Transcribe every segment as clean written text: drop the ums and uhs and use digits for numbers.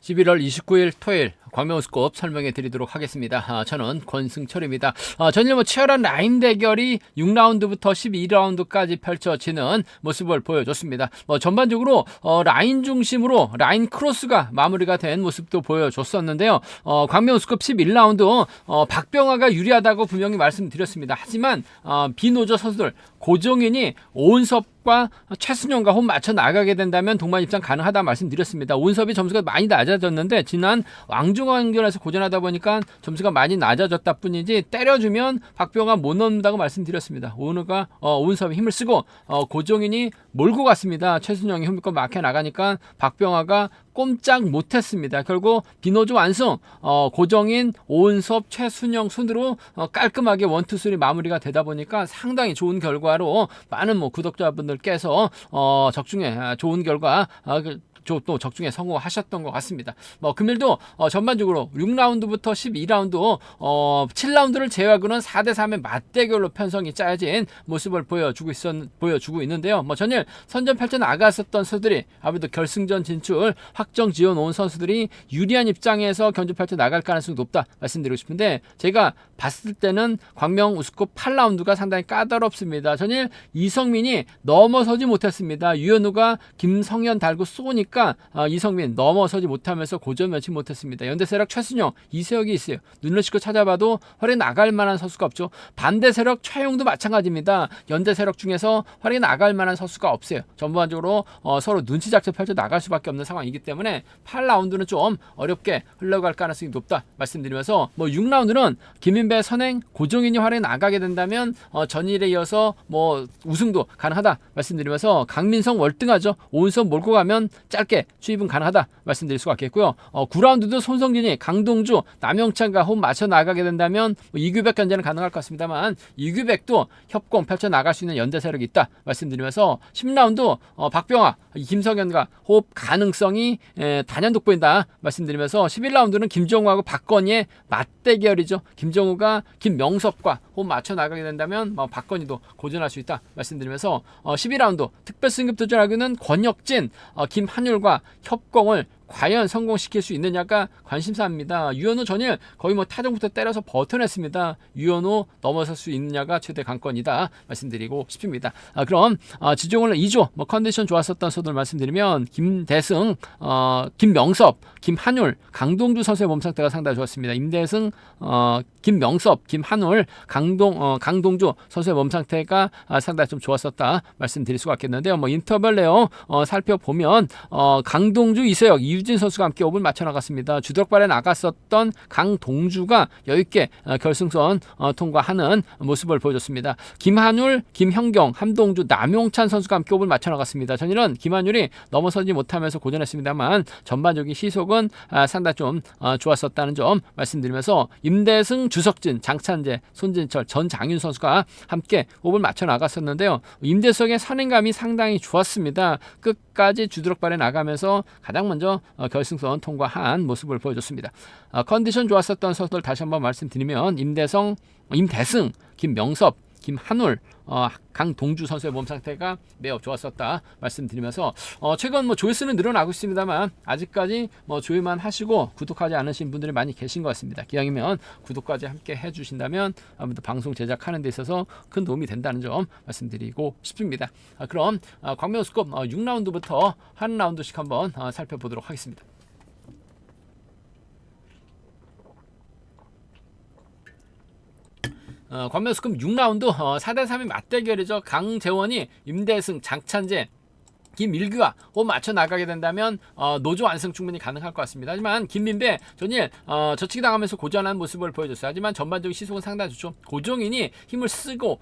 11월 29일 토요일 광명우스컵 설명해 드리도록 하겠습니다. 저는 권승철입니다. 전일 치열한 라인 대결이 6라운드부터 12라운드까지 펼쳐지는 모습을 보여줬습니다. 전반적으로 라인 중심으로 라인 크로스가 마무리가 된 모습도 보여줬었는데요. 광명우스컵 11라운드 박병하가 유리하다고 분명히 말씀드렸습니다. 하지만 비노조 선수들 고종인이 오은섭과 최순영과 홈 맞춰 나가게 된다면 동반 입장 가능하다 말씀드렸습니다. 오은섭이 점수가 많이 낮아졌는데 지난 왕중왕전에서 고전하다 보니까 점수가 많이 낮아졌다 뿐이지 때려주면 박병하 못 넣는다고 말씀드렸습니다. 오은섭이 힘을 쓰고 고종인이 몰고 갔습니다. 최순영이 홈과 막혀 나가니까 박병하가 꼼짝 못했습니다. 결국 비노조 완승, 고정인, 오은섭, 최순영 순으로 깔끔하게 1, 2, 3 마무리가 되다 보니까 상당히 좋은 결과로 많은 구독자분들께서 적중에 좋은 결과 또 적중에 성공하셨던 것 같습니다. 금일도 전반적으로 6라운드부터 12라운드 7라운드를 제외하고는 4대3의 맞대결로 편성이 짜여진 모습을 보여주고 있는데요. 전일 선전 펼쳐 나갔었던 선수들이 아무래도 결승전 진출 확정 지어 놓은 선수들이 유리한 입장에서 견주 펼쳐 나갈 가능성이 높다 말씀드리고 싶은데 제가 봤을 때는 광명 우스컵 8라운드가 상당히 까다롭습니다. 전일 이성민이 넘어서지 못했습니다. 유현우가 김성현 달고 쏘니까 이성민 넘어서지 못하면서 고점 면치 못했습니다. 연대세력 최순영, 이세혁이 있어요. 눈을 씻고 찾아봐도 활에 나갈 만한 선수가 없죠. 반대세력 최용도 마찬가지입니다. 연대세력 중에서 활에 나갈 만한 선수가 없어요. 전반적으로 서로 눈치 작전 펼쳐 나갈 수밖에 없는 상황이기 때문에 8라운드는 좀 어렵게 흘러갈 가능성이 높다 말씀드리면서 6라운드는 김민배, 선행, 고종인이 활에 나가게 된다면 전일에 이어서 우승도 가능하다 말씀드리면서 강민성 월등하죠. 오은섭 몰고 가면 짧게 추입은 가능하다 말씀드릴 수가 있겠고요. 9라운드도 손성진이 강동주, 남영찬과 홈 맞춰 나가게 된다면 이규백 견제는 가능할 것 같습니다만 이규백도 협공 펼쳐 나갈 수 있는 연대 세력이 있다 말씀드리면서 10라운드 박병하, 김성현과 호흡 가능성이 단연 돋보인다 말씀드리면서 11라운드는 김정우하고 박건희의 맞대결이죠. 김정우가 김명섭과 홈 맞춰 나가게 된다면 박건희도 고전할 수 있다 말씀드리면서 12라운드 특별 승급 도전하기는 권혁진, 김한율과 협공을 과연 성공시킬 수 있느냐가 관심사입니다. 유현우 전일 거의 타정부터 때려서 버텨냈습니다. 유현우 넘어설 수 있느냐가 최대 관건이다 말씀드리고 싶습니다. 그럼 지종을 2조 컨디션 좋았었던 선수들 말씀드리면 김대승, 김명섭, 김한율, 강동주 선수의 몸 상태가 상당히 좋았습니다. 임대승, 김명섭, 김한율, 강동주 선수의 몸 상태가 상당히 좀 좋았었다 말씀드릴 수가 있겠는데요. 인터벌 내용 살펴보면 강동주, 이세혁, 이유진 선수가 함께 5분 맞춰 나갔습니다. 주덕발에 나갔었던 강동주가 여유있게 결승선 통과하는 모습을 보여줬습니다. 김한율, 김형경, 함동주, 남용찬 선수가 함께 5분 맞춰 나갔습니다. 전일은 김한율이 넘어서지 못하면서 고전했습니다만 전반적인 시속은 상당히 좀 좋았었다는 점 말씀드리면서 임대승, 주석진, 장찬재, 손진철, 전장윤 선수가 함께 5분 맞춰 나갔었는데요. 임대석의 선행감이 상당히 좋았습니다. 끝까지 주드럭발에 나가면서 가장 먼저 결승선 통과한 모습을 보여줬습니다. 컨디션 좋았었던 선수들 다시 한번 말씀드리면 임대승, 김명섭, 김한울, 강동주 선수의 몸 상태가 매우 좋았었다 말씀드리면서 최근 조회수는 늘어나고 있습니다만 아직까지 조회만 하시고 구독하지 않으신 분들이 많이 계신 것 같습니다. 기왕이면 구독까지 함께 해주신다면 아무래도 방송 제작하는 데 있어서 큰 도움이 된다는 점 말씀드리고 싶습니다. 그럼 광명우스컵 6라운드부터 한 라운드씩 한번 살펴보도록 하겠습니다. 광명우스컵 6라운드 4대3의 맞대결이죠. 강재원이 임대승, 장찬재, 김일규와 홈 맞춰 나가게 된다면 노조 완승 충분히 가능할 것 같습니다. 하지만 김민배 전일 저치기 당하면서 고전한 모습을 보여줬어요. 하지만 전반적인 시속은 상당히 좋죠. 고종인이 힘을 쓰고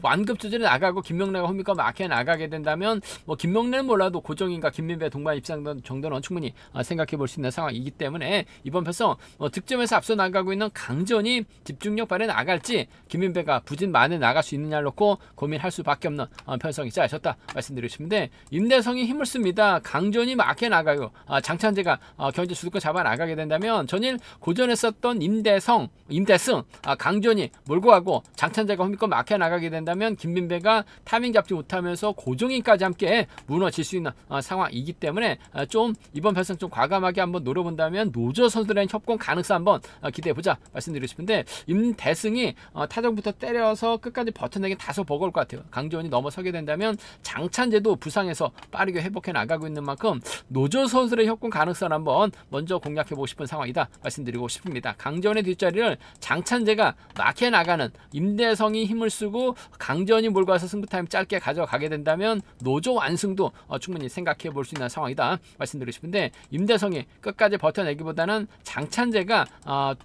완급 조절에 나가고 김명래가 홈과 막혀 나가게 된다면 김명래는 몰라도 고종인과 김민배 동반 입상 정도는 충분히 생각해 볼 수 있는 상황이기 때문에 이번 편성 득점에서 앞서 나가고 있는 강전이 집중력 발휘 나갈지 김민배가 부진 만에 나갈 수 있느냐를 놓고 고민할 수밖에 없는 편성이 짜여졌다 말씀드리고 싶은데 임대성이 힘을 씁니다. 강전이 막혀 나가요. 장찬재가 경제 주도권 잡아 나가게 된다면 전일 고전에 썼던 임대승, 강전이 몰고 가고 장찬재가 홈이권 막혀 나가게 된다면 김민배가 타이밍 잡지 못하면서 고종인까지 함께 무너질 수 있는 상황이기 때문에 좀 이번 결승 좀 과감하게 한번 노려본다면 노조 선수들의 협공 가능성 한번 기대해보자 말씀드리고 싶은데, 임대승이 타정부터 때려서 끝까지 버텨내긴 다소 버거울 것 같아요. 강전이 넘어서게 된다면 장찬재도 부상에서 빠르게 회복해 나가고 있는 만큼 노조 선수들의 협공 가능성 한번 먼저 공략해보고 싶은 상황이다 말씀드리고 싶습니다. 강전의 뒷자리를 장찬재가 막혀 나가는, 임대성이 힘을 쓰고 강전이 몰고 와서 승부 타임 짧게 가져가게 된다면 노조 완승도 충분히 생각해 볼 수 있는 상황이다 말씀드리고 싶은데, 임대성이 끝까지 버텨내기보다는 장찬재가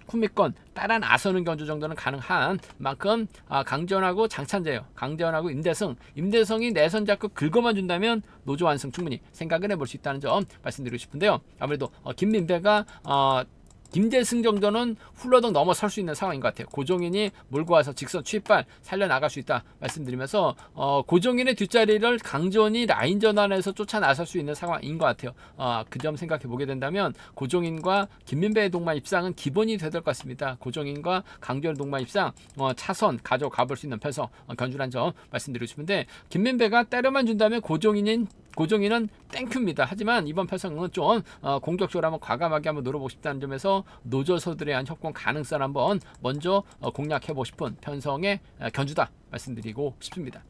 후미권 따라 나서는 견주 정도는 가능한 만큼 강전하고 장찬재요, 강전하고 임대성이 내선 잡고 긁어만 준다면 노조 완승 충분히 생각을 해볼 수 있다는 점 말씀드리고 싶은데요. 아무래도 김민배가 김재승 정도는 훌러덩 넘어설 수 있는 상황인 것 같아요. 고종인이 몰고 와서 직선 취입발 살려나갈 수 있다 말씀드리면서 고종인의 뒷자리를 강전이 라인 전환해서 쫓아 나설 수 있는 상황인 것 같아요. 그 점 생각해 보게 된다면 고종인과 김민배의 동반 입상은 기본이 돼야 될 것 같습니다. 고종인과 강전의 동반 입상 차선 가져가 볼 수 있는 편성 견주란 점 말씀드리고 싶은데, 김민배가 때려만 준다면 고종인은 땡큐입니다. 하지만 이번 편성은 좀 공격적으로 한번 과감하게 한번 노려보고 싶다는 점에서 노조서들에 대한 협공 가능성 한번 먼저 공략해보고 싶은 편성의 견주다 말씀드리고 싶습니다.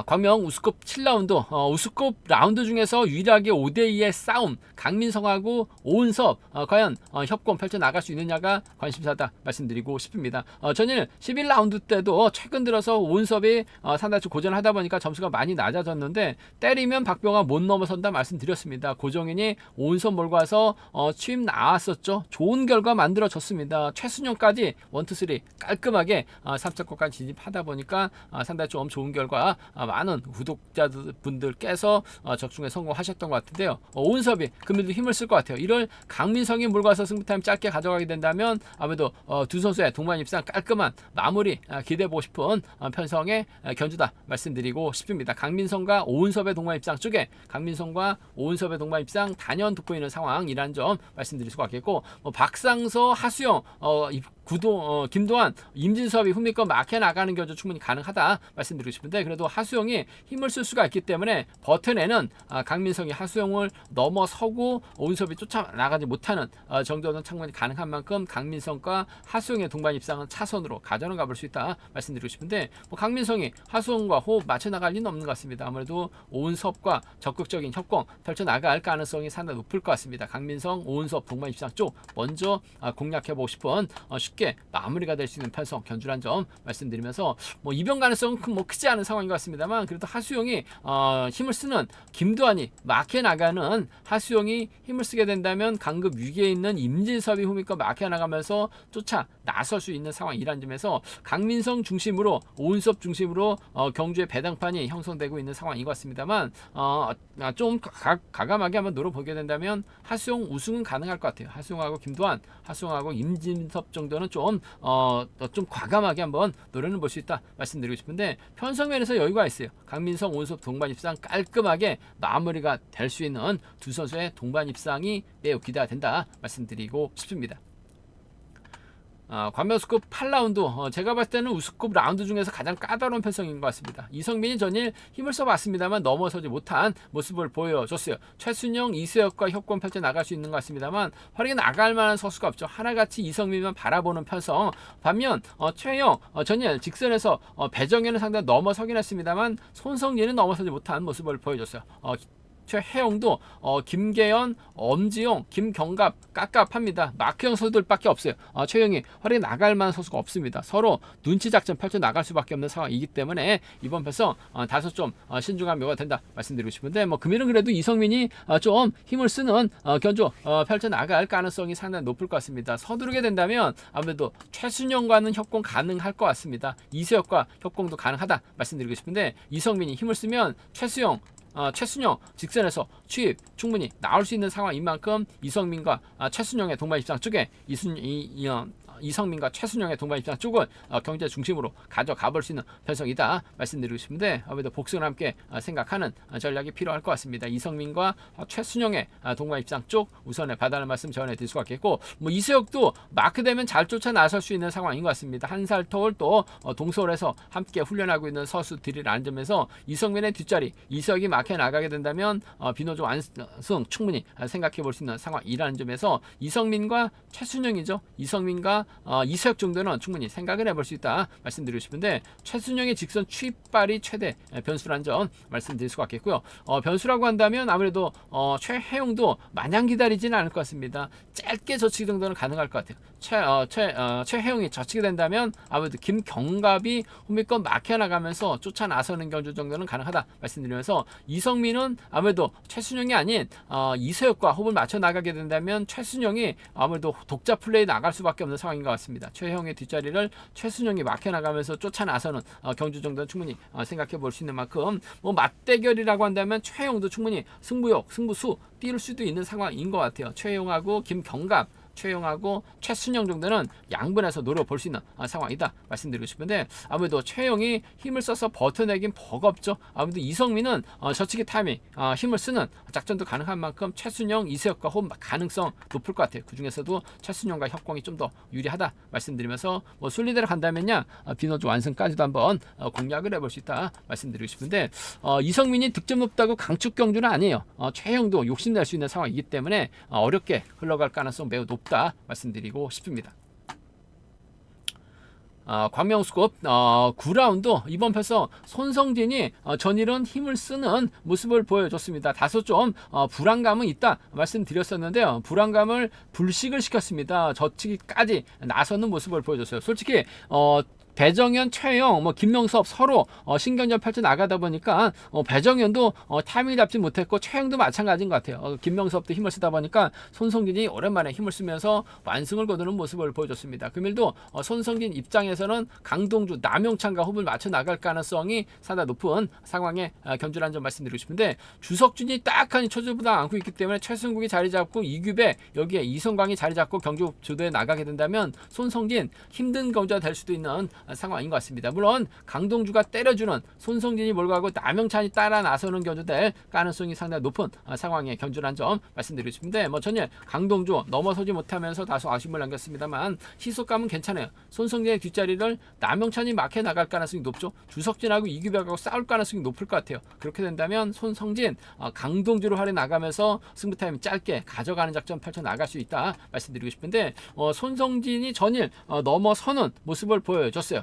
광명 우스컵 7라운드, 우스컵 라운드 중에서 유일하게 5대2의 싸움, 강민성하고 오은섭 과연 협공 펼쳐나갈 수 있느냐가 관심사다 말씀드리고 싶습니다. 전일 11라운드 때도 최근 들어서 오은섭이 상당히 고전을 하다 보니까 점수가 많이 낮아졌는데, 때리면 박병호가 못 넘어선다 말씀드렸습니다. 고종인이 오은섭 몰고 와서 취임 나왔었죠. 좋은 결과 만들어졌습니다. 최순영까지 1, 2, 3 깔끔하게 3차권까지 진입하다 보니까 상당히 좀 좋은 결과 많은 구독자분들께서 적중에 성공하셨던 것 같은데요. 오은섭이 금일도 힘을 쓸 것 같아요. 이를 강민성이 몰고 와서 승부타임 짧게 가져가게 된다면 아무래도 두 선수의 동반 입상 깔끔한 마무리 기대해보고 싶은 편성의 견주다 말씀드리고 싶습니다. 강민성과 오은섭의 동반 입상 쪽에, 강민성과 오은섭의 동반 입상 단연 돋보이는 상황이라는 점 말씀드릴 수가 있겠고, 박상서, 하수영, 김도환, 임진섭이 후미권 막혀 나가는 견주 충분히 가능하다 말씀드리고 싶은데, 그래도 하수영이 힘을 쓸 수가 있기 때문에 버텨내는 강민성이 하수영을 넘어서고 오은섭이 쫓아나가지 못하는 정도는 충분히 가능한 만큼 강민성과 하수영의 동반 입상은 차선으로 가져는 가볼 수 있다 말씀드리고 싶은데, 강민성이 하수영과 호흡 맞춰 나갈 리는 없는 것 같습니다. 아무래도 오은섭과 적극적인 협공 펼쳐 나갈 가능성이 상당히 높을 것 같습니다. 강민성, 오은섭 동반 입상 쪽 먼저 공략해보고 싶은 쉽게 마무리가 될 수 있는 편성 견주란 점 말씀드리면서, 이변 가능성은 크지 않은 상황인 것 같습니다만, 그래도 하수영이 힘을 쓰는, 김도환이 막혀 나가는 하수영이 힘을 쓰게 된다면 강급 위기에 있는 임진섭이 후미권 막혀 나가면서 쫓아 나설 수 있는 상황이라는 점에서 강민성 중심으로, 오은섭 중심으로 경주의 배당판이 형성되고 있는 상황인 것 같습니다만, 좀 과감하게 한번 노려보게 된다면 하수영 우승은 가능할 것 같아요. 하수영하고 김도환, 하수영하고 임진섭 정도는 좀 과감하게 한번 노려는 볼 수 있다 말씀드리고 싶은데, 편성면에서 여유가 있어요. 강민성, 오은섭 동반 입상 깔끔하게 마무리가 될 수 있는 두 선수의 동반 입상이 매우 기대가 된다 말씀드리고 싶습니다. 광명 우스컵 8라운드, 제가 봤을 때는 우스컵 라운드 중에서 가장 까다로운 편성인 것 같습니다. 이성민이 전일 힘을 써봤습니다만 넘어서지 못한 모습을 보여줬어요. 최순영, 이수혁과 협공 펼쳐 나갈 수 있는 것 같습니다만 활약이 나갈 만한 선수가 없죠. 하나같이 이성민만 바라보는 편성. 반면 최영, 전일 직선에서 배정현은 상당히 넘어서긴 했습니다만 손성진은 넘어서지 못한 모습을 보여줬어요. 최혜영도 김계현, 엄지용, 김경갑 깝깝합니다. 마크형 선수들밖에 없어요. 최영이 활약이 나갈 만한 선수가 없습니다. 서로 눈치 작전 펼쳐 나갈 수밖에 없는 상황이기 때문에 이번 편성 다소 좀 신중한 묘가 된다 말씀드리고 싶은데, 금일은 그래도 이성민이 좀 힘을 쓰는 견주 펼쳐 나갈 가능성이 상당히 높을 것 같습니다. 서두르게 된다면 아무래도 최순영과는 협공 가능할 것 같습니다. 이수혁과 협공도 가능하다 말씀드리고 싶은데, 이성민이 힘을 쓰면 최순영 직선에서 취입 충분히 나올 수 있는 상황인 만큼 이성민과 최순영의 동반 입상 쪽에 이성민과 최순영의 동반 입장 쪽을 경제 중심으로 가져가 볼 수 있는 편성이다 말씀드리고 싶은데, 아무래도 복수를 함께 생각하는 전략이 필요할 것 같습니다. 이성민과 최순영의 동반 입장 쪽 우선에 봐달라는 말씀 전해드릴 수가 있겠고, 뭐 이수혁도 마크되면 잘 쫓아 나설 수 있는 상황인 것 같습니다. 한살 터울 또 동서울에서 함께 훈련하고 있는 선수들이라는 점에서 이성민의 뒷자리, 이수혁이 막혀 나가게 된다면 비노조 완승 충분히 생각해 볼 수 있는 상황이라는 점에서 이성민과 최순영이죠. 이성민과 이수혁 정도는 충분히 생각을 해볼 수 있다 말씀드리고 싶은데, 최순영의 직선 추입발이 최대 변수라는 점 말씀드릴 수가 있겠고요. 변수라고 한다면 아무래도 최혜용도 마냥 기다리지는 않을 것 같습니다. 짧게 젖히기 정도는 가능할 것 같아요. 최혜용이 젖히게 된다면 아무래도 김경갑이 후미권 막혀나가면서 쫓아 나서는 경주 정도는 가능하다 말씀드리면서, 이성민은 아무래도 최순영이 아닌 이수혁과 호흡을 맞춰 나가게 된다면 최순영이 아무래도 독자 플레이 나갈 수밖에 없는 상황인 것 같습니다. 최혜영의 뒷자리를 최순영이 막혀 나가면서 쫓아 나서는 경주 정도는 충분히 생각해 볼 수 있는 만큼, 뭐 맞대결이라고 한다면 최혜영도 충분히 승부욕, 승부수 띄울 수도 있는 상황인 것 같아요. 최혜영하고 김경갑, 최영하고 최순영 정도는 양분해서 노려볼 수 있는 상황이다 말씀드리고 싶은데, 아무래도 최영이 힘을 써서 버텨내긴 버겁죠. 아무래도 이성민은 저치기 타이밍 힘을 쓰는 작전도 가능한 만큼 최순영, 이수혁과 호흡 가능성 높을 것 같아요. 그 중에서도 최순영과 협공이 좀 더 유리하다 말씀드리면서, 뭐 순리대로 간다면야 비노조 완승까지도 한번 공략을 해볼 수 있다 말씀드리고 싶은데, 이성민이 득점 높다고 강축 경주는 아니에요. 최영도 욕심낼 수 있는 상황이기 때문에 어렵게 흘러갈 가능성 매우 높다 말씀드리고 싶습니다. 광명스컵 9라운드 이번 패서 손성진이 전일은 힘을 쓰는 모습을 보여줬습니다. 다소 좀 불안감은 있다 말씀드렸었는데요. 불안감을 불식을 시켰습니다. 저치기까지 나서는 모습을 보여줬어요. 솔직히 배정현, 최영, 뭐 김명섭 서로 신경전 펼쳐 나가다 보니까 배정현도 타이밍 잡지 못했고 최영도 마찬가지인 것 같아요. 김명섭도 힘을 쓰다 보니까 손성진이 오랜만에 힘을 쓰면서 완승을 거두는 모습을 보여줬습니다. 금일도 손성진 입장에서는 강동주, 남용찬과 호흡을 맞춰 나갈 가능성이 상당히 높은 상황에 견주라는 점 말씀드리고 싶은데, 주석준이 딱하니 초조보다 않고 있기 때문에 최승국이 자리 잡고 이규배, 여기에 이성광이 자리 잡고 경주 주도에 나가게 된다면 손성진 힘든 경주가 될 수도 있는 상황인 것 같습니다. 물론 강동주가 때려주는 손성진이 몰고 남영찬이 따라 나서는 견주될 가능성이 상당히 높은 상황의 견주라는 점 말씀드리고 싶은데, 뭐 전일 강동주 넘어서지 못하면서 다소 아쉬움을 남겼습니다만 시속감은 괜찮아요. 손성진의 뒷자리를 남영찬이 막혀 나갈 가능성이 높죠. 주석진하고 이규백하고 싸울 가능성이 높을 것 같아요. 그렇게 된다면 손성진 강동주로 활에 나가면서 승부 타임 짧게 가져가는 작전 펼쳐 나갈 수 있다 말씀드리고 싶은데, 손성진이 전일 넘어서는 모습을 보여줬어요.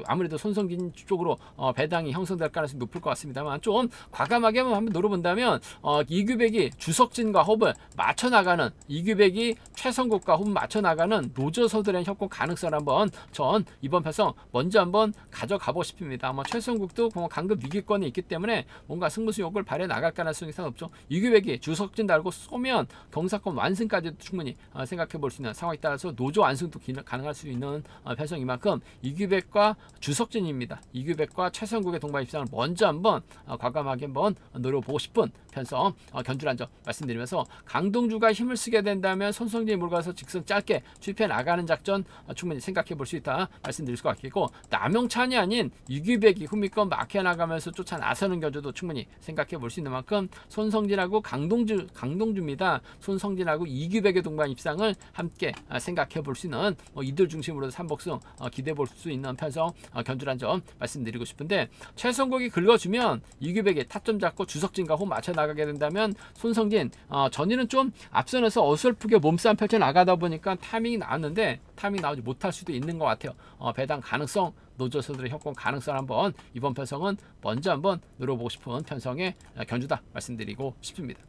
아무래도 손성진 쪽으로 배당이 형성될 가능성이 높을 것 같습니다만, 좀 과감하게 한번 노려본다면 이규백이 주석진과 호흡을 맞춰 나가는, 이규백이 최성국과 호흡을 맞춰 나가는 노조서들의 협공 가능성을 한번 전 이번 패성 먼저 한번 가져가고 싶습니다. 아마 최성국도 강급 위기권이 있기 때문에 뭔가 승부수 욕을 발휘해 나갈 가능성이 상당히 높죠. 이규백이 주석진 달고 쏘면 경사권 완승까지도 충분히 생각해 볼 수 있는 상황에 따라서 노조 완승도 가능할 수 있는 패성인 만큼 이규백과 주석진입니다. 이규백과 최성국의 동반 입장을 먼저 한번 과감하게 한번 노려보고 싶은 편성 견주란 점 말씀드리면서, 강동주가 힘을 쓰게 된다면 손성진이 몰아서 직선 짧게 추입해 나가는 작전 충분히 생각해 볼 수 있다 말씀드릴 수가 있겠고, 남영찬이 아닌 이규백이 후미권 막혀 나가면서 쫓아 나서는 견주도 충분히 생각해 볼 수 있는 만큼 손성진하고 강동주입니다. 손성진하고 이규백의 동반 입상을 함께 생각해 볼 수 있는 이들 중심으로 삼복승 기대해 볼 수 있는 편성 견주란 점 말씀드리고 싶은데, 최성국이 긁어주면 이규백이 타점 잡고 주석진과 호흡 맞춰 나가게 된다면 손성진 전일은 좀 앞선에서 어설프게 몸싸움 펼쳐 나가다 보니까 타이밍이 나왔는데 타이밍 나오지 못할 수도 있는 것 같아요. 배당 가능성, 노조서들의 협공 가능성 한번 이번 편성은 먼저 한번 노려보고 싶은 편성의 견주다 말씀드리고 싶습니다.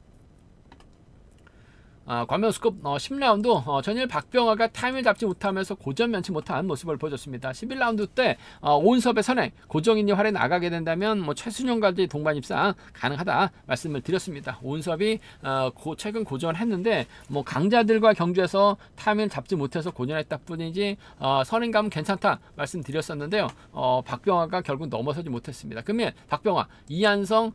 광명스컵 10라운드 전일 박병화가 타임을 잡지 못하면서 고전 면치 못한 모습을 보여줬습니다. 11라운드 때 오은섭의 선행, 고정인이 활에 나가게 된다면 뭐 최순영까지 동반 입상 가능하다 말씀을 드렸습니다. 오은섭이 최근 고전했는데 뭐 강자들과 경주에서 타임을 잡지 못해서 고전했다 뿐이지 선행감은 괜찮다 말씀드렸었는데요. 박병화가 결국 넘어서지 못했습니다. 그러면 박병화, 이한성,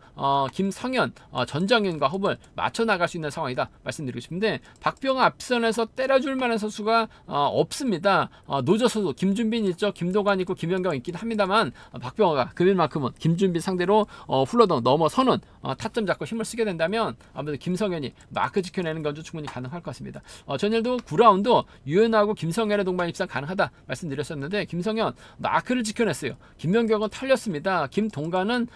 김성현, 전정현과 호흡을 맞춰 나갈 수 있는 상황이다 말씀드리고 싶습니다. 싶은데 박병호 앞선에서 때려줄 만한 선수가 없습니다. 노져서도 김준빈 있죠, 김도관 있고 김연경 있긴 합니다만 박병호가 금일만큼은 김준빈 상대로 훌러덩 넘어서는 타점 잡고 힘을 쓰게 된다면 아무래도 김성현이 마크 지켜내는 건도 충분히 가능할 것 같습니다. 전일도 9라운드 유현하고 김성현의 동반 입상 가능하다 말씀드렸었는데 김성현 마크를 지켜냈어요. 김연경은 털렸습니다. 김동관은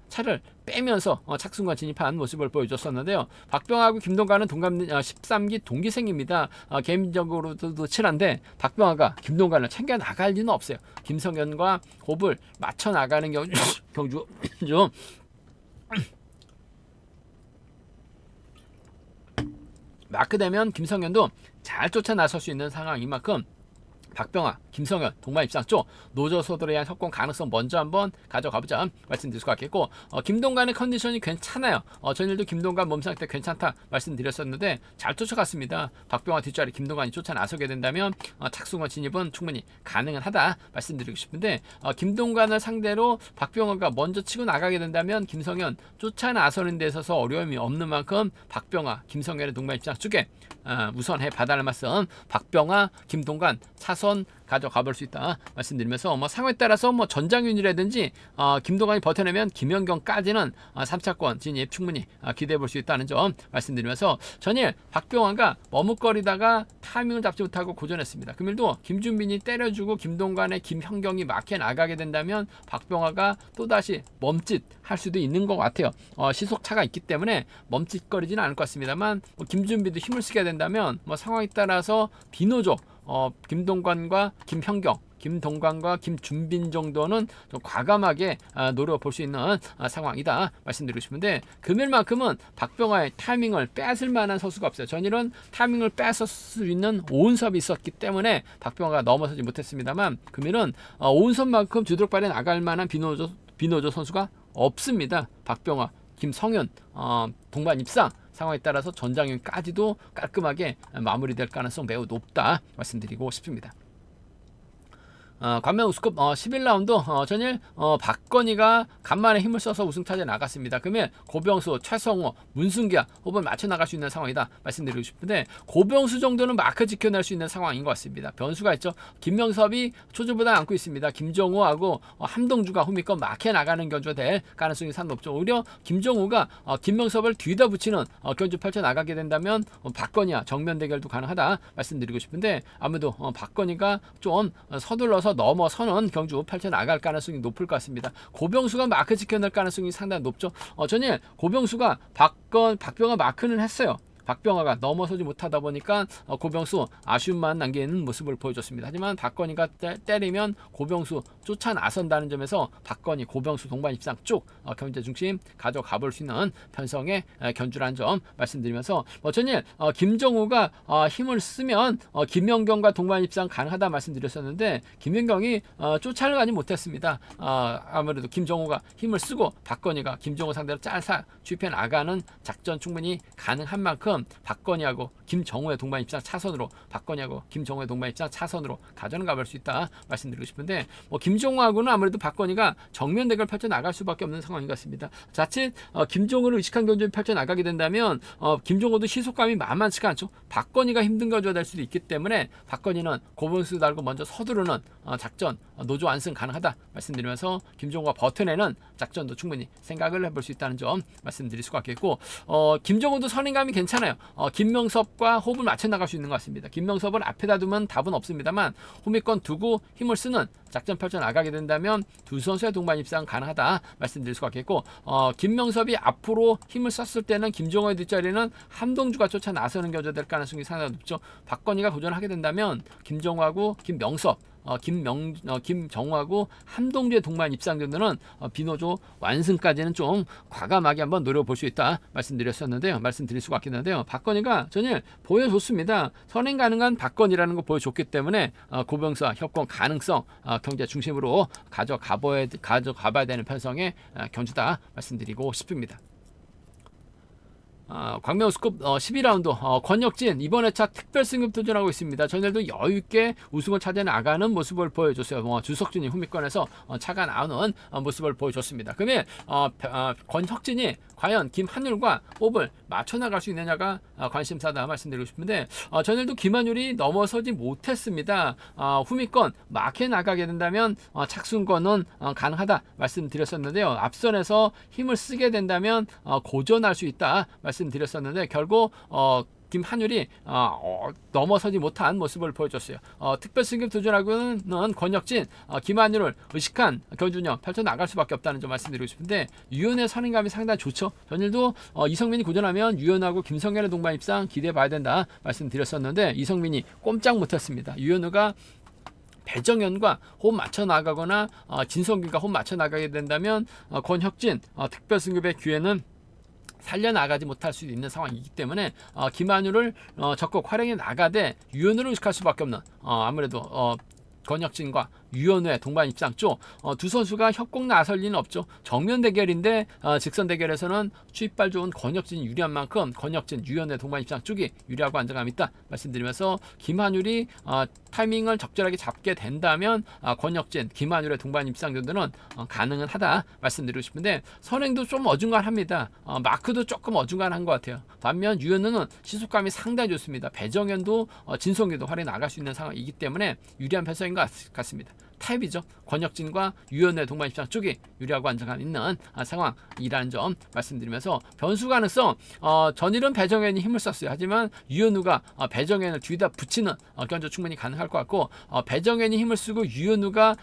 차를 빼면서 착순간 진입한 모습을 보여줬었는데요. 박병하고 김동관은 동갑 13기 동기생입니다. 개인적으로도 친한데 박병하가 김동관을 챙겨 나갈 리는 없어요. 김성현과 호흡을 맞춰 나가는 경주 좀 마크되면 김성현도 잘 쫓아 나설 수 있는 상황인 만큼 박병하, 김성현, 동반 입상 쪽 노저소들에 대한 협공 가능성 먼저 한번 가져가보자 말씀드릴 수 같겠고, 김동관의 컨디션이 괜찮아요. 전일도 김동관 몸 상태 괜찮다 말씀드렸었는데 잘 쫓아갔습니다. 박병하 뒷자리 김동관이 쫓아 나서게 된다면 착승과 진입은 충분히 가능하다 말씀드리고 싶은데, 김동관을 상대로 박병하가 먼저 치고 나가게 된다면 김성현 쫓아 나서는 데 있어서 어려움이 없는 만큼 박병하, 김성현의 동반 입상 쪽에 우선해 봐달라는 말씀, 박병하, 김동관 차선 가져가 볼 수 있다 말씀드리면서 상황에 따라서 전장윤이라든지 김동관이 버텨내면 김연경까지는 3차권 진입 충분히 기대해 볼 수 있다는 점 말씀드리면서 전일 박병환가 머뭇거리다가 타이밍을 잡지 못하고 고전했습니다. 금일도 김준빈이 때려주고 김동관의 김현경이 막혀 나가게 된다면 박병환가 또다시 멈칫할 수도 있는 것 같아요. 시속차가 있기 때문에 멈칫거리지는 않을 것 같습니다만 김준빈도 힘을 쓰게 된다면 상황에 따라서 비노조 김동관과 김현경, 김동관과 김준빈 정도는 좀 과감하게 노려볼 수 있는 상황이다 말씀드리고 싶은데, 금일만큼은 박병하의 타이밍을 뺏을 만한 선수가 없어요. 전일은 타이밍을 뺏을 수 있는 오은섭이 있었기 때문에 박병하가 넘어서지 못했습니다만 금일은 오은섭만큼 주도력발에 나갈 만한 비노조 선수가 없습니다. 박병하, 김성현 동반 입상 상황에 따라서 전장윤까지도 깔끔하게 마무리될 가능성 매우 높다 말씀드리고 싶습니다. 관면 우승급 11라운드 전일 박건희가 간만에 힘을 써서 우승차지에 나갔습니다. 그러면 고병수, 최성호, 문승기와 호흡을 맞춰 나갈 수 있는 상황이다 말씀드리고 싶은데, 고병수 정도는 마크 지켜낼 수 있는 상황인 것 같습니다. 변수가 있죠. 김명섭이 초주보다 안고 있습니다. 김정우하고 함동주가 후미권 막혀 나가는 견주가 될 가능성이 상당히 높죠. 오히려 김정우가 김명섭을 뒤다 붙이는 견주 펼쳐 나가게 된다면 박건희와 정면 대결도 가능하다 말씀드리고 싶은데, 아무래도 박건희가 좀 서둘러서 넘어서는 경주 펼쳐 나갈 가능성이 높을 것 같습니다. 고병수가 마크 지켜낼 가능성이 상당히 높죠. 전일 고병수가 박병하 마크는 했어요. 박병하가 넘어서지 못하다 보니까 고병수 아쉬움만 남기는 모습을 보여줬습니다. 하지만 박건희가 때리면 고병수 쫓아 나선다는 점에서 박건희, 고병수 동반 입상 쪽 경제 중심 가져가 볼 수 있는 편성의 견주라는 점 말씀드리면서, 전일 김정우가 힘을 쓰면 김연경과 동반 입상 가능하다 말씀드렸었는데 김연경이 쫓아가지 못했습니다. 아무래도 김정우가 힘을 쓰고 박건희가 김정우 상대로 짤사 주입해 나가는 작전 충분히 가능한 만큼 박건희하고 김정우의 동반 입상 차선으로, 박건희하고 김정우의 동반 입상 차선으로 가져가 볼 수 있다 말씀드리고 싶은데, 김정우하고는 아무래도 박건희가 정면 대결 펼쳐 나갈 수밖에 없는 상황인 것 같습니다. 자칫 김정우를 의식한 경주를 펼쳐 나가게 된다면 김정우도 시속감이 만만치가 않죠. 박건희가 힘든 견주가 될 수도 있기 때문에 박건희는 고병수 달고 먼저 서두르는 작전 노조 완승 가능하다 말씀드리면서 김정우가 버텨내는 작전도 충분히 생각을 해볼 수 있다는 점 말씀드릴 수가 있겠고, 김정우도 선행감이 괜찮아요. 김명섭과 호흡을 맞춰 나갈 수 있는 것 같습니다. 김명섭을 앞에다 두면 답은 없습니다만 호미권 두고 힘을 쓰는 작전 펼쳐 나가게 된다면 두 선수의 동반 입상 가능하다 말씀드릴 수가 있겠고, 김명섭이 앞으로 힘을 썼을 때는 김정호의 뒷자리는 함동주가 쫓아 나서는 견주가 될 가능성이 상당히 높죠. 박건희가 도전하게 된다면 김정호하고 김명섭, 김정우하고 함동주의 동반 입상 정도는 비노조 완승까지는 좀 과감하게 한번 노려볼 수 있다 말씀드릴 수가 있겠는데요. 박건희가 전일 보여줬습니다. 선행 가능한 박건희라는 거 보여줬기 때문에 고병수와 협공 가능성 경제 중심으로 가져가봐야 되는 편성의 견주다 말씀드리고 싶습니다. 광명우스컵 12라운드 권혁진 이번 회차 특별 승급 도전하고 있습니다. 전일도 여유있게 우승을 찾아나가는 모습을 보여줬어요. 주석준이 후미권에서 차가 나오는 모습을 보여줬습니다. 그러면 권혁진이 과연 김한율과 호흡을 맞춰나갈 수 있느냐가 관심사다 말씀드리고 싶은데 전일도 김한율이 넘어서지 못했습니다. 후미권 막혀 나가게 된다면 착순권은 가능하다 말씀드렸었는데요. 앞선에서 힘을 쓰게 된다면 고전할 수 있다 말씀드렸었는데 결국 김한율이 넘어서지 못한 모습을 보여줬어요. 특별 승급 도전하고는 권혁진, 김한율을 의식한 경주년 펼쳐나갈 수밖에 없다는 점 말씀드리고 싶은데 유연의 선임감이 상당히 좋죠. 전일도 이성민이 고전하면 유연하고 김성현의 동반 입상 기대해봐야 된다 말씀드렸었는데 이성민이 꼼짝 못했습니다. 유연우가 배정현과 호흡 맞춰 나가거나 진성규가 호흡 맞춰 나가게 된다면 권혁진 특별 승급의 기회는 살려나가지 못할 수 있는 상황이기 때문에 김한율을 적극 활용해 나가되 유연으로 의식할 수밖에 없는 아무래도 권혁진과 유연우의 동반 입상 쪽 두 선수가 협공 나설 리는 없죠. 정면 대결인데 직선 대결에서는 추입발 좋은 권혁진이 유리한 만큼 권혁진, 유연우의 동반 입상 쪽이 유리하고 안정감이 있다 말씀드리면서 김한율이 타이밍을 적절하게 잡게 된다면 권혁진, 김한율의 동반 입상 정도는 가능은 하다 말씀드리고 싶은데 선행도 좀 어중간합니다. 마크도 조금 어중간한 것 같아요. 반면 유연우는 시속감이 상당히 좋습니다. 배정현도 진성규도 활용해 나갈 수 있는 상황이기 때문에 유리한 편성인 것 같습니다. 타입이죠. 권혁진과 유연의 동반 입상 쪽이 유리하고 안정감 있는 상황이라는 점 말씀드리면서 변수 가능성 전일은 배정현이 힘을 썼어요. 하지만 유연우가 배정현을 뒤다 붙이는 견적 충분히 가능할 것 같고 배정현이 힘을 쓰고 유연우가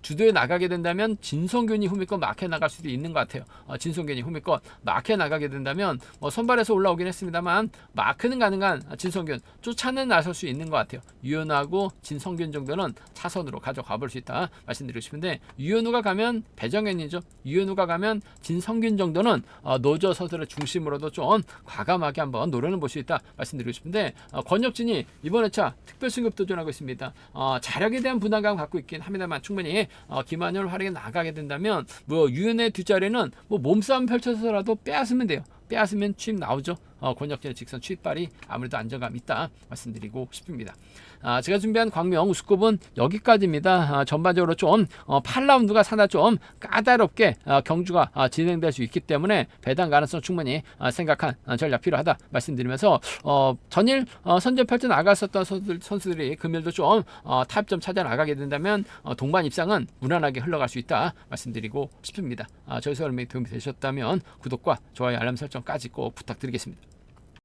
주도에 나가게 된다면 진성균이 후미권 막혀 나갈 수도 있는 것 같아요. 진성균이 후미권 막혀 나가게 된다면 선발에서 올라오긴 했습니다만 마크는 가능한 진성균 쫓아는 나설 수 있는 것 같아요. 유연우하고 진성균 정도는 차선으로 가져가 볼 수 있다 말씀드리고 싶은데 유연우가 가면 배정현이죠. 유연우가 가면 진성균 정도는 노저 선수를 중심으로도 좀 과감하게 한번 노려는 볼 수 있다 말씀드리고 싶은데 권혁진이 이번 회차 특별 승급 도전하고 있습니다. 자력에 대한 부담감 갖고 있긴 합니다만 충분히 김한율 활약에 나가게 된다면 유연의 뒷자리는 몸싸움 펼쳐서라도 빼앗으면 돼요. 빼앗으면 취입 나오죠. 권혁진의 직선 취입발이 아무래도 안정감 있다 말씀드리고 싶습니다. 제가 준비한 광명 우스컵은 여기까지입니다. 전반적으로 좀 8라운드가 상당히 좀 까다롭게 경주가 진행될 수 있기 때문에 배당 가능성 충분히 생각한 전략 필요하다 말씀드리면서 전일 선제 펼쳐 나갔었던 선수들이 금일도 좀 타협점 찾아 나가게 된다면 동반 입상은 무난하게 흘러갈 수 있다 말씀드리고 싶습니다. 저희 설명이 도움이 되셨다면 구독과 좋아요 알람 설정까지 꼭 부탁드리겠습니다.